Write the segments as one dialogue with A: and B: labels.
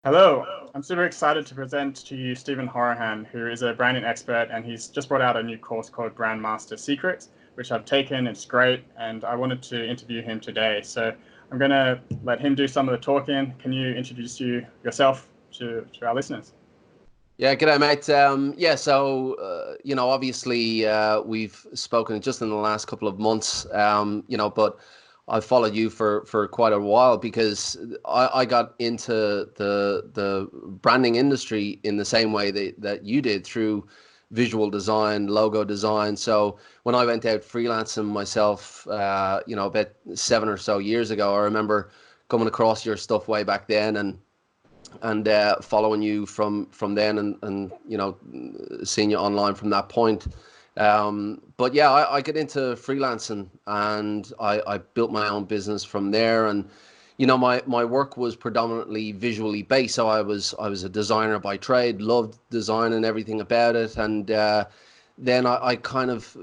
A: Hello, I'm super excited to present to you Stephen Houraghan, who is a branding expert, and he's just brought out a new course called Grandmaster Secrets, which I've taken. It's great, and I wanted to interview him today. So I'm going to let him do some of the talking. Can you introduce yourself to our listeners?
B: Yeah, g'day, mate. Obviously, we've spoken just in the last couple of months, but I've followed you for quite a while because I got into the branding industry in the same way that you did through visual design, logo design. So when I went out freelancing myself, about 7 or so years ago, I remember coming across your stuff way back then and following you from then and seeing you online from that point. But yeah, I get into freelancing and I built my own business from there. And my work was predominantly visually based, so I was a designer by trade, loved design and everything about it. And then I kind of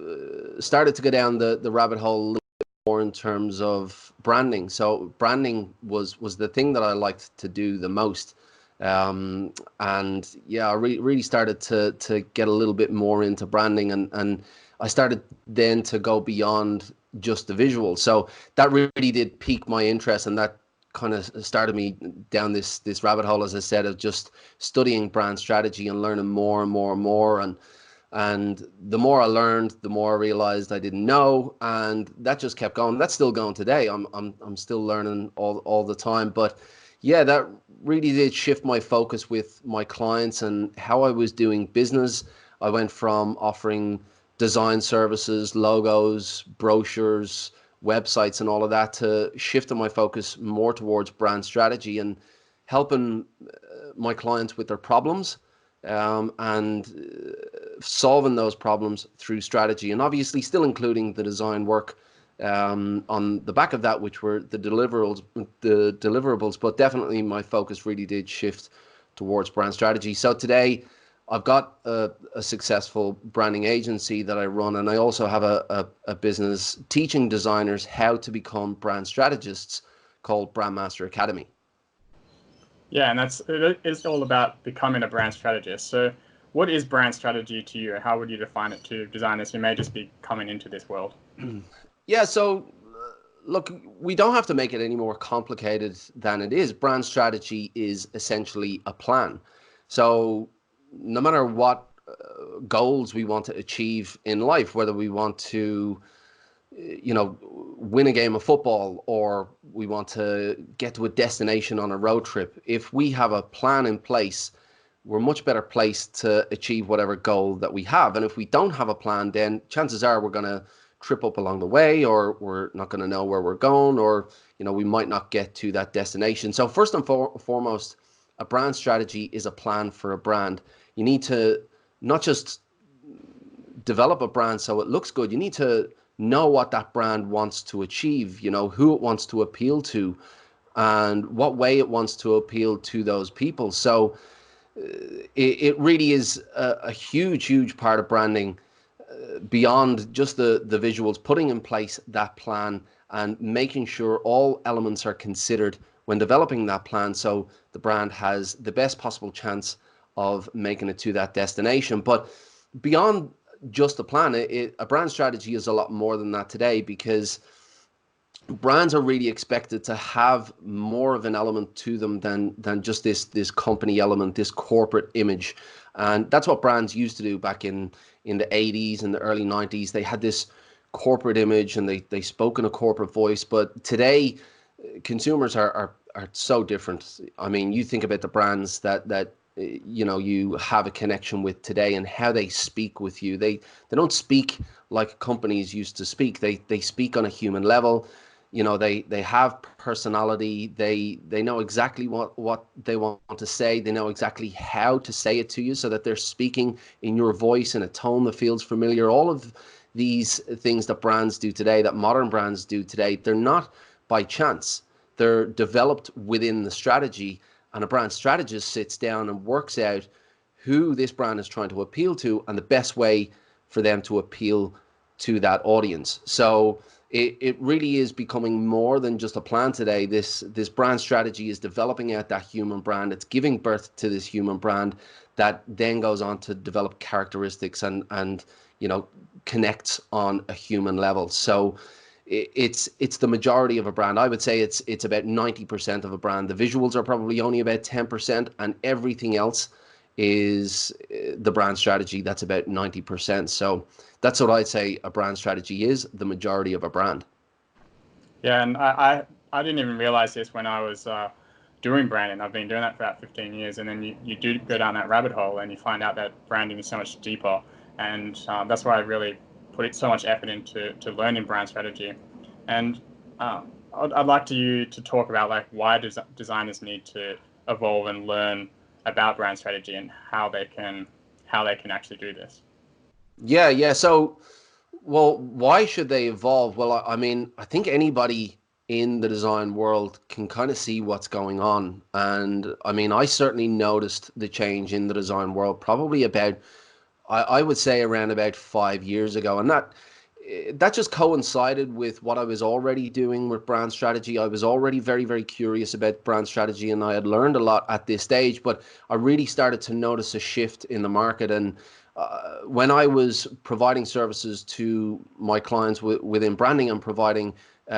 B: started to go down the rabbit hole a little more in terms of branding. So branding was the thing that I liked to do the most. And yeah, I really started to get a little bit more into branding, and I started then to go beyond just the visual. So that really did pique my interest, and that kind of started me down this rabbit hole, as I said, of just studying brand strategy and learning more and more and more. And the more I learned, the more I realized I didn't know, and that just kept going. That's still going today. I'm still learning all the time. But yeah, that really did shift my focus with my clients and how I was doing business. I went from offering design services, logos, brochures, websites, and all of that to shifting my focus more towards brand strategy and helping my clients with their problems, and solving those problems through strategy, and obviously still including the design work on the back of that, which were the deliverables. But definitely my focus really did shift towards brand strategy. So today I've got a successful branding agency that I run, and I also have a business teaching designers how to become brand strategists called Brand Master Academy.
A: Yeah, and it's all about becoming a brand strategist. So, what is brand strategy to you? How would you define it to designers who may just be coming into this world?
B: Yeah, so look, we don't have to make it any more complicated than it is. Brand strategy is essentially a plan. So no matter what goals we want to achieve in life, whether we want to, win a game of football or we want to get to a destination on a road trip, if we have a plan in place, we're much better placed to achieve whatever goal that we have. And if we don't have a plan, then chances are we're going to trip up along the way, or we're not going to know where we're going, or we might not get to that destination. So first and foremost, a brand strategy is a plan for a brand. You need to not just develop a brand so it looks good. You need to know what that brand wants to achieve, who it wants to appeal to, and what way it wants to appeal to those people. So it really is a huge part of branding, beyond just the visuals, putting in place that plan and making sure all elements are considered when developing that plan, so the brand has the best possible chance of making it to that destination. But beyond just a plan, a brand strategy is a lot more than that today, because brands are really expected to have more of an element to them than just this company element, this corporate image. And that's what brands used to do back in the 80s and the early 90s. They had this corporate image, and they spoke in a corporate voice. But today consumers are so different. I mean, you think about the brands that you have a connection with today and how they speak with you. They don't speak like companies used to speak. They speak on a human level. They have personality. They know exactly what they want to say. They know exactly how to say it to you, so that they're speaking in your voice in a tone that feels familiar. All of these things that brands do today, that modern brands do today, they're not by chance. They're developed within the strategy, and a brand strategist sits down and works out who this brand is trying to appeal to and the best way for them to appeal to that audience. So it really is becoming more than just a plan today. This brand strategy is developing out that human brand. It's giving birth to this human brand that then goes on to develop characteristics and connects on a human level. So it's the majority of a brand. I would say it's about 90% of a brand. The visuals are probably only about 10%, and everything else is the brand strategy. That's about 90%. So that's what I'd say a brand strategy is, the majority of a brand.
A: Yeah, and I didn't even realize this when I was doing branding. I've been doing that for about 15 years, and then you do go down that rabbit hole and you find out that branding is so much deeper. And that's why I really put so much effort into learning brand strategy. And I'd like you to talk about like why designers need to evolve and learn about brand strategy and how they can actually do this.
B: Yeah. So, well, why should they evolve? Well, I mean, I think anybody in the design world can kind of see what's going on. And I mean, I certainly noticed the change in the design world probably about, I would say around about 5 years ago. And that just coincided with what I was already doing with brand strategy. I was already very, very curious about brand strategy, and I had learned a lot at this stage, but I really started to notice a shift in the market. And when I was providing services to my clients within branding and providing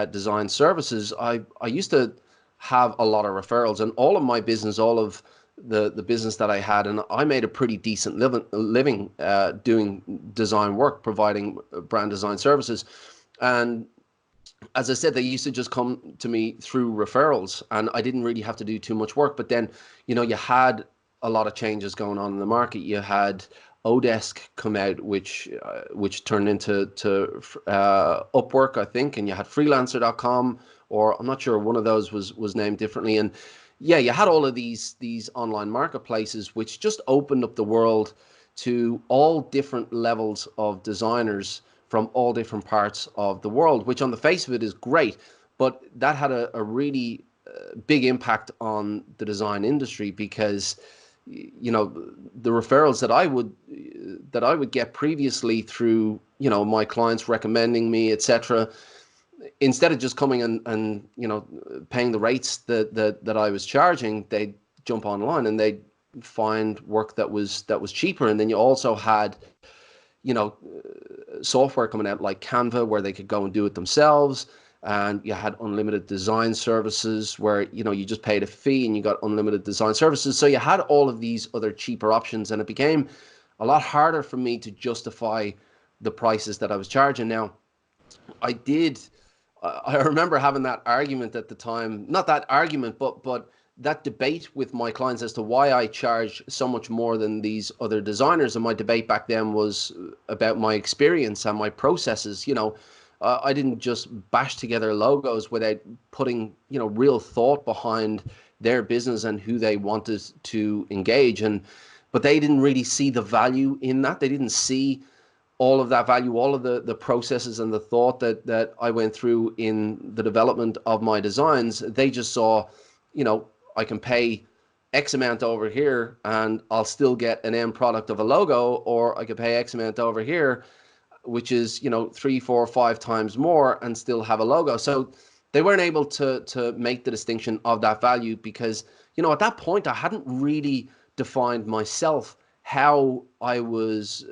B: design services, I used to have a lot of referrals, and all of my business, all of the business that I had, and I made a pretty decent living doing design work, providing brand design services. And as I said, they used to just come to me through referrals, and I didn't really have to do too much work. But then, you had a lot of changes going on in the market. You had Odesk come out, which turned into Upwork, I think, and you had freelancer.com, or I'm not sure, one of those was named differently. And yeah, you had all of these online marketplaces, which just opened up the world to all different levels of designers from all different parts of the world, which on the face of it is great, but that had a really big impact on the design industry, because the referrals that I would get previously through my clients recommending me, etc., instead of just coming and paying the rates that I was charging, they'd jump online and they'd find work that was cheaper. And then you also had software coming out like Canva, where they could go and do it themselves. And you had unlimited design services where you just paid a fee and you got unlimited design services. So you had all of these other cheaper options, and it became a lot harder for me to justify the prices that I was charging. Now, I did. I remember having that argument at the time, not that argument, but that debate with my clients as to why I charge so much more than these other designers. And my debate back then was about my experience and my processes. I didn't just bash together logos without putting, real thought behind their business and who they wanted to engage. But they didn't really see the value in that. They didn't see all of that value, all of the processes and the thought that I went through in the development of my designs. They just saw, I can pay X amount over here and I'll still get an end product of a logo, or I could pay X amount over here, which is, 3, 4, 5 times more, and still have a logo. So they weren't able to make the distinction of that value, because, at that point I hadn't really defined myself how I was,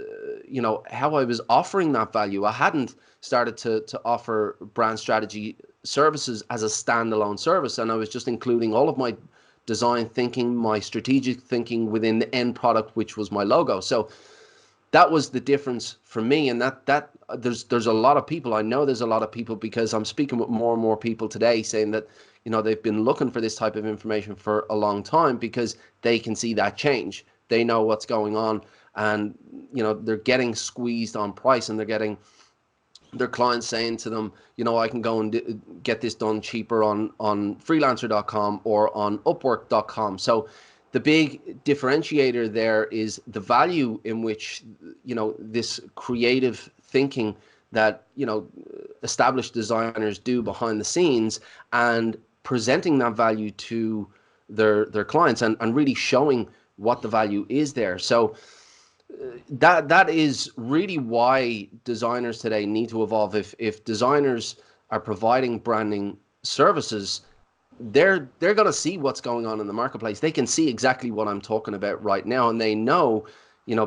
B: how I was offering that value. I hadn't started to offer brand strategy services as a standalone service, and I was just including all of my design thinking, my strategic thinking within the end product, which was my logo. So that was the difference for me. And that there's a lot of people, I know there's a lot of people, because I'm speaking with more and more people today saying that, they've been looking for this type of information for a long time, because they can see that change. They know what's going on, and, they're getting squeezed on price, and they're getting their clients saying to them, I can go and get this done cheaper on freelancer.com or on upwork.com. So the big differentiator there is the value in which, this creative thinking that, established designers do behind the scenes, and presenting that value to their clients, and really showing what the value is there. So that is really why designers today need to evolve. If designers are providing branding services, they're going to see what's going on in the marketplace. They can see exactly what I'm talking about right now, and they know,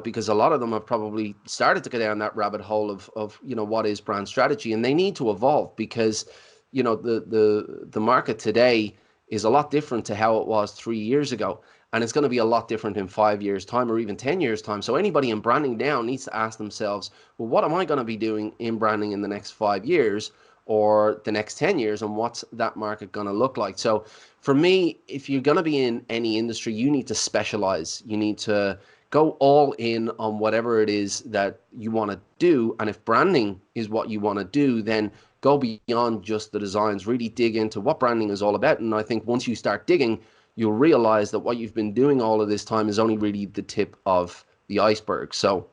B: because a lot of them have probably started to go down that rabbit hole of what is brand strategy, and they need to evolve because the market today is a lot different to how it was 3 years ago, and it's going to be a lot different in 5 years time or even 10 years time. So anybody in branding now needs to ask themselves, well, what am I going to be doing in branding in the next 5 years or the next 10 years, and what's that market going to look like? So for me, if you're going to be in any industry, you need to specialize. You need to go all in on whatever it is that you want to do. And if branding is what you want to do, then go beyond just the designs, really dig into what branding is all about. And I think once you start digging, you'll realize that what you've been doing all of this time is only really the tip of the iceberg. So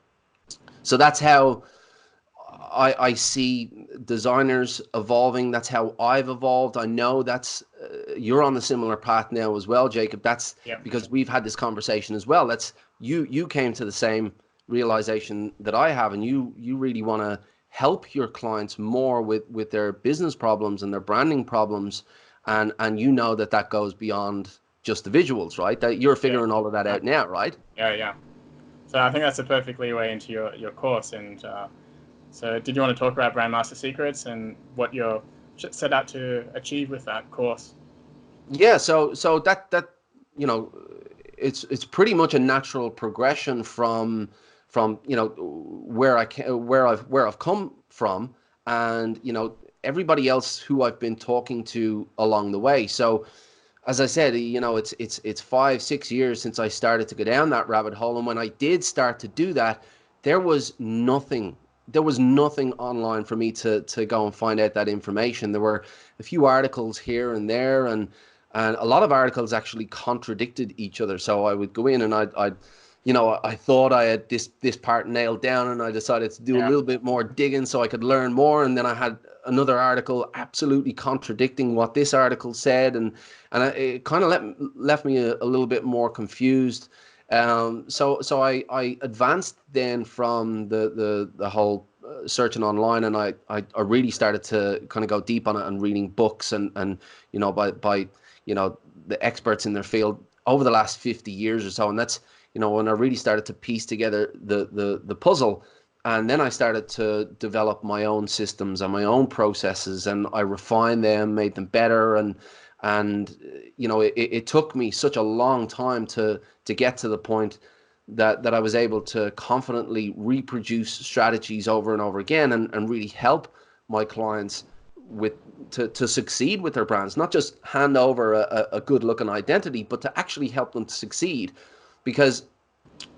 B: that's how I see designers evolving. That's how I've evolved. I know that's you're on the similar path now as well, Jacob. That's because we've had this conversation as well. That's you came to the same realization that I have, and you really want to help your clients more with their business problems and their branding problems, and that goes beyond just the visuals, right? That you're figuring all of that out now, right?
A: Yeah. So I think that's a perfect leeway into your course. And so did you want to talk about Brand Master Secrets and what you're set out to achieve with that course?
B: Yeah, so that it's pretty much a natural progression from where I've come from, and everybody else who I've been talking to along the way. So as I said, it's 5-6 years since I started to go down that rabbit hole, and when I did start to do that, there was nothing. There was nothing online for me to go and find out that information. There were a few articles here and there, and a lot of articles actually contradicted each other. So I would go in and I thought I had this part nailed down, and I decided to do a little bit more digging so I could learn more. And then I had another article absolutely contradicting what this article said, and it kind of left me a little bit more confused. So I advanced then from the whole searching online, and I really started to kind of go deep on it and reading books and by the experts in their field over the last 50 years or so. And that's when I really started to piece together the puzzle. And then I started to develop my own systems and my own processes, and I refined them, made them better. And it took me such a long time to get to the point that I was able to confidently reproduce strategies over and over again, and really help my clients to succeed with their brands, not just hand over a good looking identity, but to actually help them to succeed. Because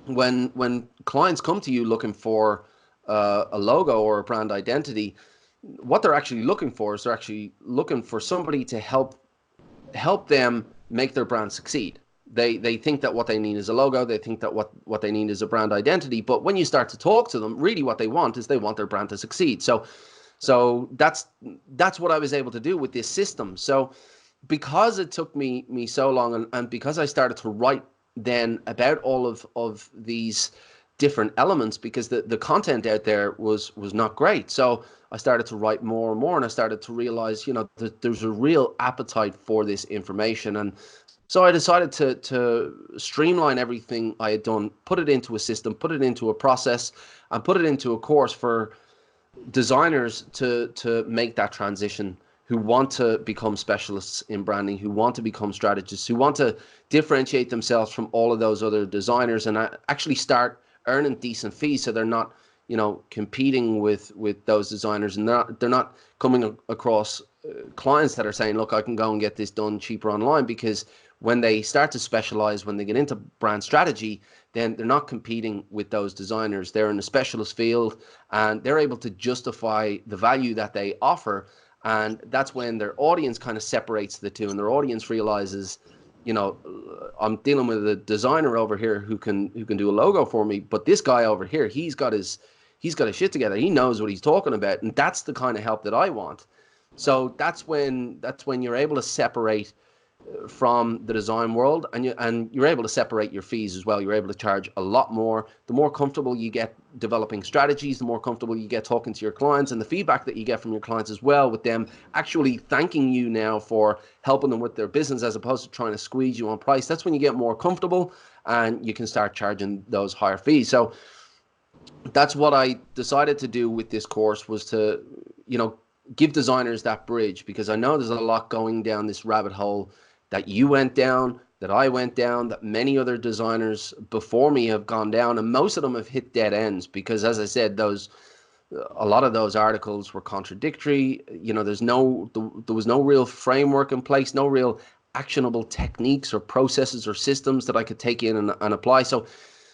B: when clients come to you looking for a logo or a brand identity, what they're actually looking for is they're actually looking for somebody to help them make their brand succeed. They think that what they need is a logo. They think that what they need is a brand identity. But when you start to talk to them, really what they want is they want their brand to succeed. So that's what I was able to do with this system. So because it took me so long, and because I started to write then about all of these different elements, because the content out there was not great. So I started to write more and more, and I started to realize, that there's a real appetite for this information. And so I decided to streamline everything I had done, put it into a system, put it into a process, and put it into a course for designers to make that transition, who want to become specialists in branding, who want to become strategists, who want to differentiate themselves from all of those other designers, and actually start earning decent fees, so they're not competing with those designers, and they're not coming across clients that are saying, look, I can go and get this done cheaper online. Because when they start to specialize, when they get into brand strategy, then they're not competing with those designers. They're in a specialist field, and they're able to justify the value that they offer. And that's when their audience kind of separates the two, and their audience realizes, I'm dealing with a designer over here who can do a logo for me, but this guy over here, he's got his shit together. He knows what he's talking about, and that's the kind of help that I want. So that's when you're able to separate from the design world, and you're able to separate your fees as well. You're able to charge a lot more. The more comfortable you get developing strategies, the more comfortable you get talking to your clients, and the feedback that you get from your clients as well, with them actually thanking you now for helping them with their business as opposed to trying to squeeze you on price. That's when you get more comfortable and you can start charging those higher fees. So that's what I decided to do with this course, was to, give designers that bridge, because I know there's a lot going down this rabbit hole that you went down, that I went down, that many other designers before me have gone down, and most of them have hit dead ends because, as I said, a lot of those articles were contradictory. There was no real framework in place, no real actionable techniques or processes or systems that I could take in and apply.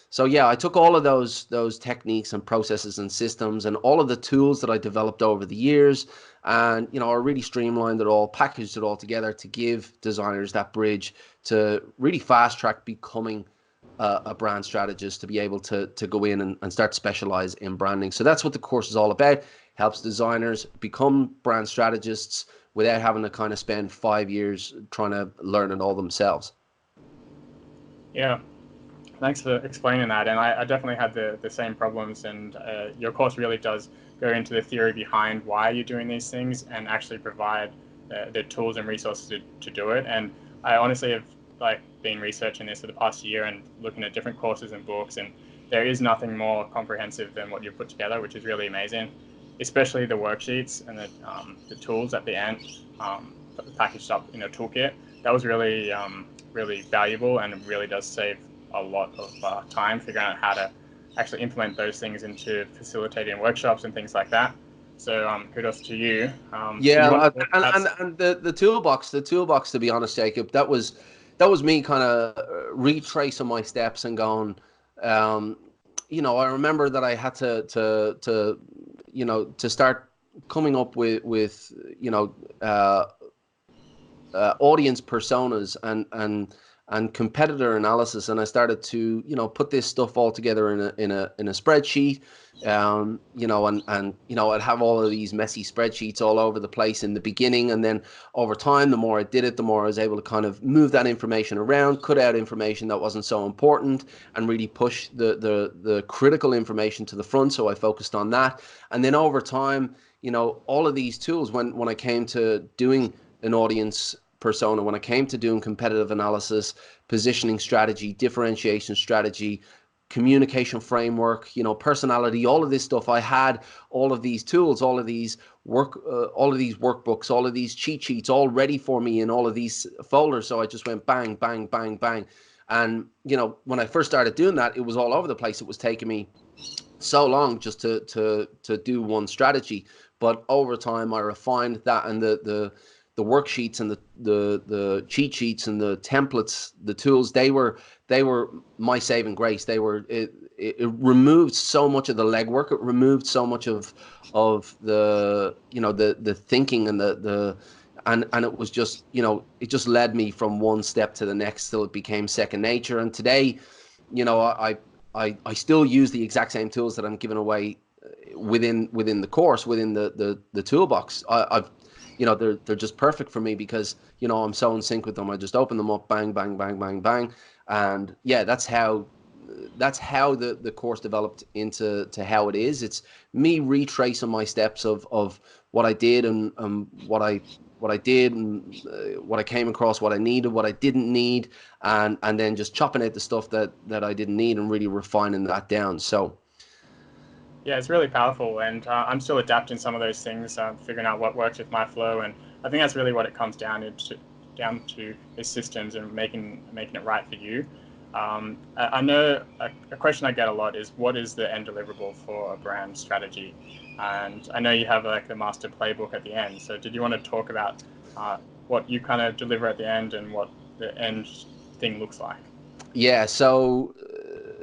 B: So yeah, I took all of those techniques and processes and systems and all of the tools that I developed over the years, and I really streamlined it all, packaged it all together to give designers that bridge to really fast track becoming a brand strategist, to be able to go in and start specialize in branding. So that's what the course is all about. Helps designers become brand strategists without having to kind of spend 5 years trying to learn it all themselves.
A: Yeah. Thanks for explaining that. And I definitely had the same problems. And your course really does go into the theory behind why you're doing these things and actually provide the tools and resources to do it. And I honestly have been researching this for the past year and looking at different courses and books. And there is nothing more comprehensive than what you've put together, which is really amazing, especially the worksheets and the tools at the end, packaged up in a toolkit. That was really, really valuable, and it really does save a lot of time figuring out how to actually implement those things into facilitating workshops and things like that. So kudos to you. Do you want
B: Yeah,
A: to talk about?
B: and the toolbox, to be honest, Jacob, that was me kind of retracing my steps and going, um, I remember that I had to start coming up with audience personas and competitor analysis, and I started to put this stuff all together in a spreadsheet, and I'd have all of these messy spreadsheets all over the place in the beginning, and then over time, the more I did it, the more I was able to kind of move that information around, cut out information that wasn't so important, and really push the critical information to the front. So I focused on that, and then over time, all of these tools, when I came to doing an audience persona, when I came to doing competitive analysis, positioning strategy, differentiation strategy, communication framework, personality, all of this stuff, I had all of these tools, all of these workbooks, all of these cheat sheets all ready for me in all of these folders. So I just went bang, bang, bang, bang. And, when I first started doing that, it was all over the place. It was taking me so long just to do one strategy. But over time, I refined that, and the worksheets and the cheat sheets and the templates, the tools, they were my saving grace. It removed so much of the legwork. It removed so much of the thinking and and it was just, it just led me from one step to the next till it became second nature. And today, I still use the exact same tools that I'm giving away within the course, within the toolbox. I've they're just perfect for me because I'm so in sync with them. I just open them up, bang, bang, bang, bang, bang, and yeah, that's how the course developed into how it is. It's me retracing my steps of what I did and what I did and what I came across, what I needed, what I didn't need, and then just chopping out the stuff that I didn't need and really refining that down. So
A: Yeah, it's really powerful, and I'm still adapting some of those things, figuring out what works with my flow, and I think that's really what it comes down to is systems and making it right for you. I know a question I get a lot is, what is the end deliverable for a brand strategy? And I know you have the master playbook at the end. So did you want to talk about what you kind of deliver at the end and what the end thing looks like?
B: yeah, so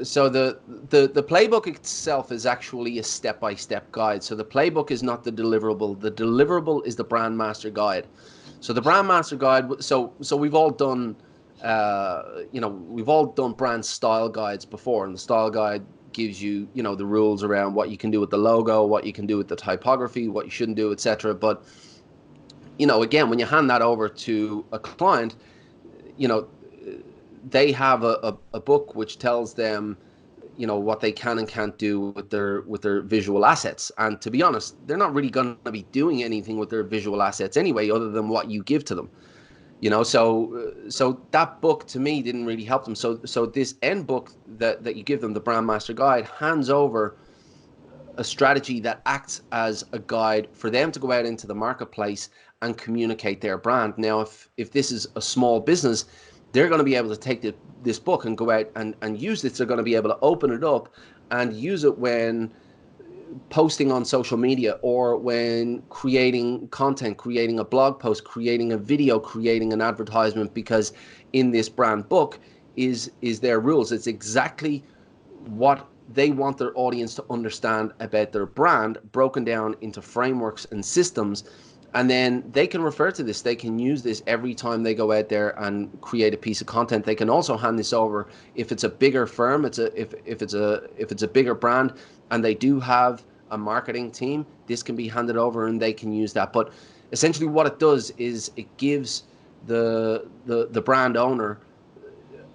B: the playbook itself is actually a step-by-step guide. So the playbook is not the deliverable. The deliverable is the brand master guide. So the brand master guide. So we've all done, we've all done brand style guides before, and the style guide gives you, the rules around what you can do with the logo, what you can do with the typography, what you shouldn't do, etc. But again, when you hand that over to a client, you know, they have a book which tells them, you know, what they can and can't do with their visual assets. And to be honest, they're not really going to be doing anything with their visual assets anyway, other than what you give to them. You know, so that book to me didn't really help them. So this end book that you give them, the Brand Master Guide, hands over a strategy that acts as a guide for them to go out into the marketplace and communicate their brand. Now, if this is a small business, they're going to be able to take this book and go out and use it. They're going to be able to open it up and use it when posting on social media, or when creating content, creating a blog post, creating a video, creating an advertisement, because in this brand book is their rules. It's exactly what they want their audience to understand about their brand, broken down into frameworks and systems. And then they can refer to this. They can use this every time they go out there and create a piece of content. They can also hand this over if it's a bigger firm, if it's a bigger brand, and they do have a marketing team. This can be handed over, and they can use that. But essentially, what it does is it gives the brand owner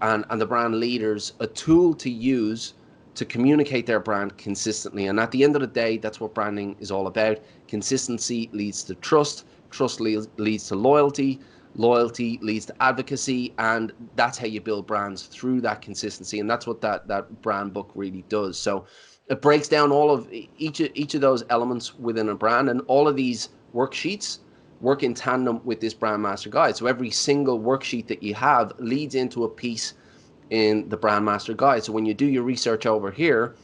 B: and the brand leaders a tool to use to communicate their brand consistently. And at the end of the day, that's what branding is all about. Consistency leads to trust, trust leads to loyalty, loyalty leads to advocacy, and that's how you build brands, through that consistency. And that's what that brand book really does. So it breaks down all of each of those elements within a brand, and all of these worksheets work in tandem with this Brand Master Guide. So every single worksheet that you have leads into a piece in the Brand Master Guide. So when you do your research over here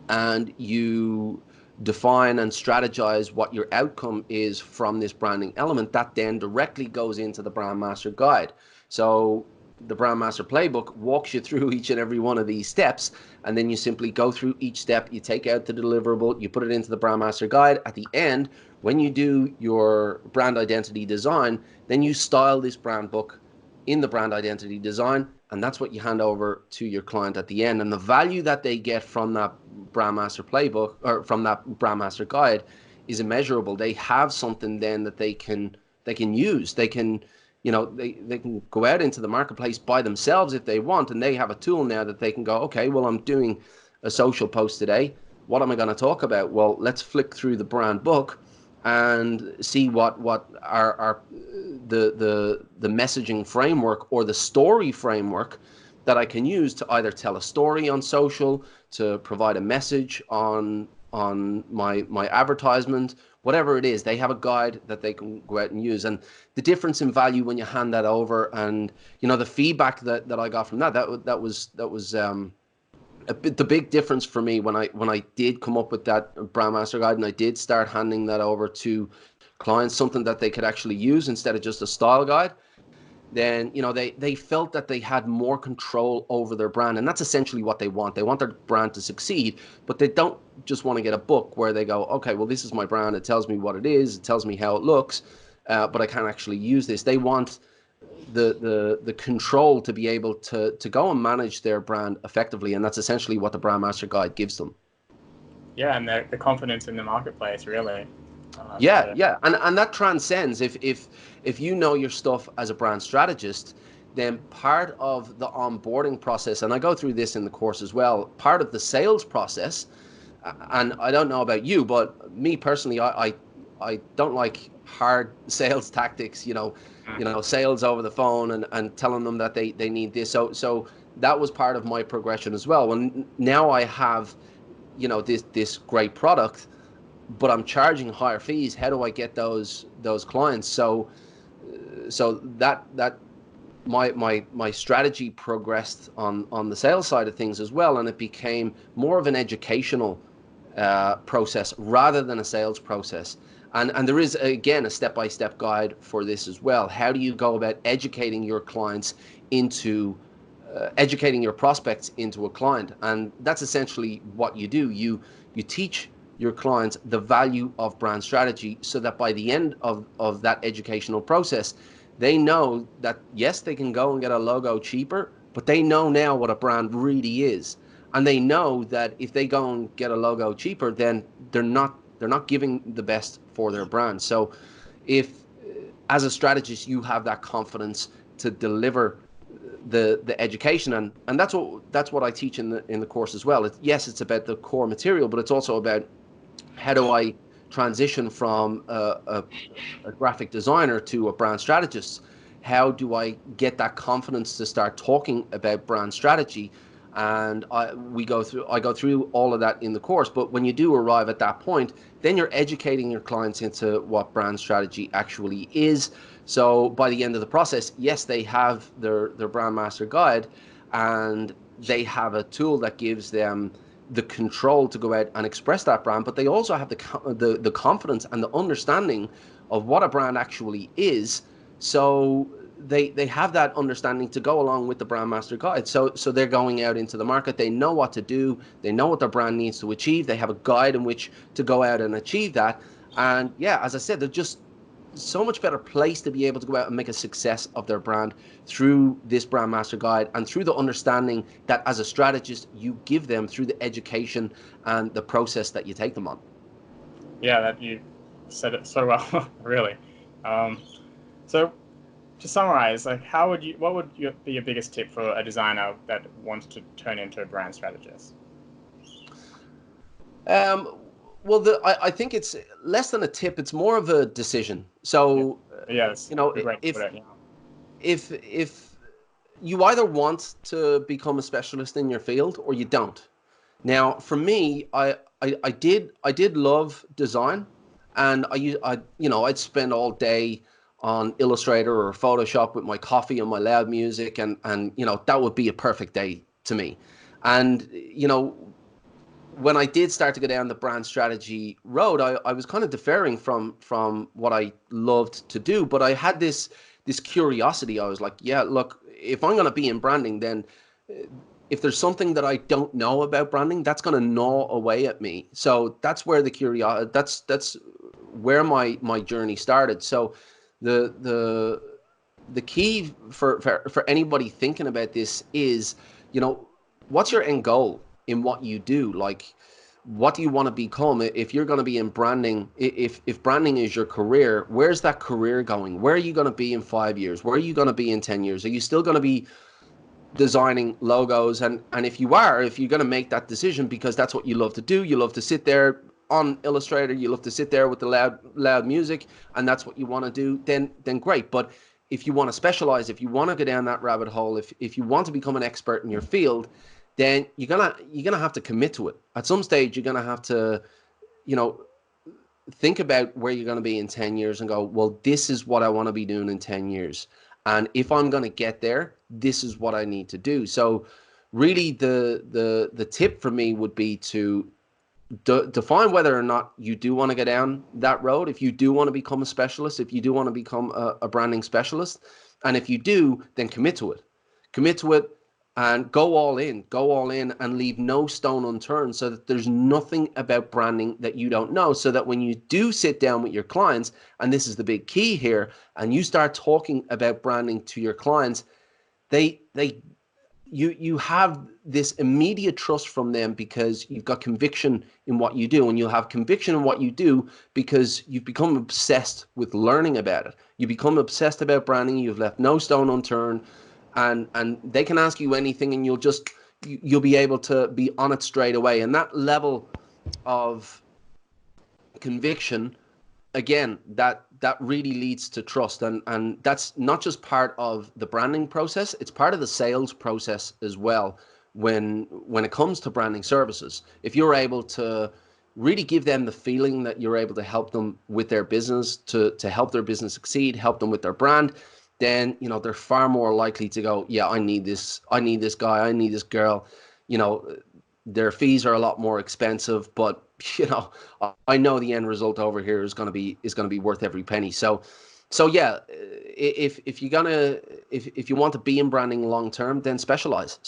B: and you define and strategize what your outcome is from this branding element, that then directly goes into the Brand Master Guide. So the Brand Master Playbook walks you through each and every one of these steps, and then you simply go through each step. You take out the deliverable, you put it into the Brand Master Guide. At the end, when you do your brand identity design, then you style this brand book in the brand identity design, and that's what you hand over to your client at the end. And the value that they get from that Brand Master Playbook, or from that Brand Master Guide, is immeasurable. They have something then that they can use. They can, you know, they can go out into the marketplace by themselves if they want, and they have a tool now that they can go, okay, well, I'm doing a social post today. What am I going to talk about? Well, let's flick through the brand book and see what are the messaging framework or the story framework that I can use to either tell a story on social, to provide a message on my advertisement, whatever it is. They have a guide that they can go out and use. And the difference in value when you hand that over, and you know, the feedback that I got from that was the big difference for me when I did come up with that Brand Master Guide, and I did start handing that over to clients, something that they could actually use instead of just a style guide. Then, you know, they felt that they had more control over their brand, and that's essentially what they want. They want their brand to succeed, but they don't just want to get a book where they go, okay, well, this is my brand. It tells me what it is. It tells me how it looks, but I can't actually use this. They want the control to be able to go and manage their brand effectively, and that's essentially what the Brand Master Guide gives them.
A: Yeah, and the confidence in the marketplace, really.
B: Yeah, and that transcends, if you know your stuff as a brand strategist, then part of the onboarding process, and I go through this in the course as well, part of the sales process, and I don't know about you, but me personally, I don't like hard sales tactics, you know, sales over the phone and telling them that they need this. So that was part of my progression as well. When now I have, you know, this great product, but I'm charging higher fees. How do I get those clients? So that my strategy progressed on the sales side of things as well, and it became more of an educational process rather than a sales process. And there is, again, a step-by-step guide for this as well. How do you go about educating your clients into educating your prospects into a client? And that's essentially what you do. You teach your clients the value of brand strategy, so that by the end of that educational process, they know that, yes, they can go and get a logo cheaper, but they know now what a brand really is. And they know that if they go and get a logo cheaper, then they're not giving the best for their brand. So if, as a strategist, you have that confidence, to deliver the education, and that's what I teach in the course as well. Yes, it's about the core material, but it's also about how do I transition from a graphic designer to a brand strategist? How do I get that confidence to start talking about brand strategy? And I go through all of that in the course. But when you do arrive at that point, then you're educating your clients into what brand strategy actually is. So by the end of the process, yes, they have their brand master guide, and they have a tool that gives them the control to go out and express that brand, but they also have the confidence and the understanding of what a brand actually is. So they have that understanding to go along with the brand master guide. So they're going out into the market. They know what to do. They know what their brand needs to achieve. They have a guide in which to go out and achieve that. And yeah, as I said, they're just so much better place to be able to go out and make a success of their brand through this brand master guide, and through the understanding that as a strategist you give them through the education and the process that you take them on.
A: Yeah, that you said it so well, really. So to summarize, like, what would be your biggest tip for a designer that wants to turn into a brand strategist?
B: Well, I think it's less than a tip. It's more of a decision.
A: Yeah,
B: So,
A: yeah, that's
B: you know,
A: a great way to put it. Yeah.
B: if you either want to become a specialist in your field or you don't. Now, for me, I did love design, and I'd spend all day on Illustrator or Photoshop with my coffee and my loud music, and that would be a perfect day to me. And when I did start to go down the brand strategy road, I was kind of deferring from what I loved to do, but I had this curiosity. I was like, yeah, look, if I'm going to be in branding, then if there's something that I don't know about branding, that's going to gnaw away at me. So that's where the curiosity, that's where my journey started. So the the key for anybody thinking about this is, what's your end goal in what you do? Like, what do you want to become? If you're going to be in branding, if branding is your career, where's that career going? Where are you going to be in 5 years? Where are you going to be in 10 years? Are you still going to be designing logos? And if you're going to make that decision because that's what you love to do, you love to sit there on Illustrator, you love to sit there with the loud music, and that's what you want to do, then great. But if you want to specialize, if you want to go down that rabbit hole, if you want to become an expert in your field, then you're gonna have to commit to it. At some stage, you're gonna have to, you know, think about where you're going to be in 10 years and go, well, this is what I want to be doing in 10 years. And if I'm going to get there, this is what I need to do. So really the tip for me would be to define whether or not you do want to go down that road. If you do want to become a specialist, if you do want to become a branding specialist, and if you do, then commit to it, and go all in and leave no stone unturned, so that there's nothing about branding that you don't know, so that when you do sit down with your clients, and this is the big key here, and you start talking about branding to your clients, they you have this immediate trust from them because you've got conviction in what you do, and you'll have conviction in what you do because you've become obsessed with learning about it. You become obsessed about branding. You've left no stone unturned, and they can ask you anything, and you'll be able to be on it straight away. And that level of conviction, again, that really leads to trust, and that's not just part of the branding process, it's part of the sales process as well. When it comes to branding services, if you're able to really give them the feeling that you're able to help them with their business, to help their business succeed, help them with their brand, then they're far more likely to go, yeah, I need this guy, I need this girl. Their fees are a lot more expensive, but I know the end result over here is going to be worth every penny. So yeah, if you want to be in branding long term, then specialize,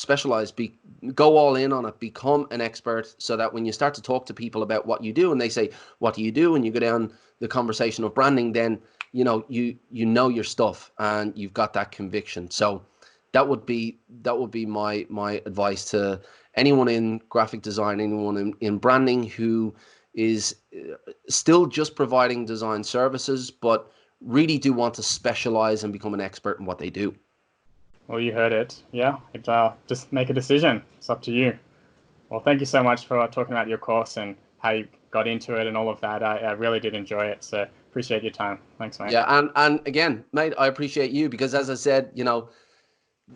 B: go all in on it, become an expert, so that when you start to talk to people about what you do, and they say, what do you do, and you go down the conversation of branding, then you know your stuff, and you've got that conviction. So that would be my advice to anyone in graphic design, anyone in branding who is still just providing design services, but really do want to specialize and become an expert in what they do.
A: Well, you heard it. Yeah, just make a decision. It's up to you. Well, thank you so much for talking about your course and how you got into it and all of that. I really did enjoy it. So appreciate your time. Thanks, mate.
B: Yeah, and again, mate, I appreciate you because as I said,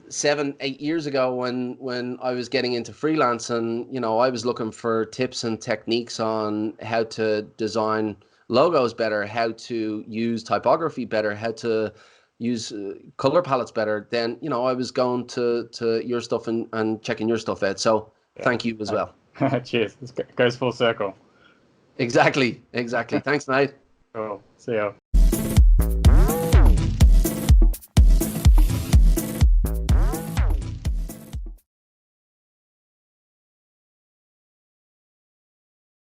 B: 7, 8 years ago when I was getting into freelance and I was looking for tips and techniques on how to design logos better, how to use typography better, how to use color palettes better, then I was going to your stuff and checking your stuff out. So
A: Yeah.
B: thank you as well.
A: Cheers. It goes full circle.
B: Exactly. Thanks, mate.
A: Cool. See ya.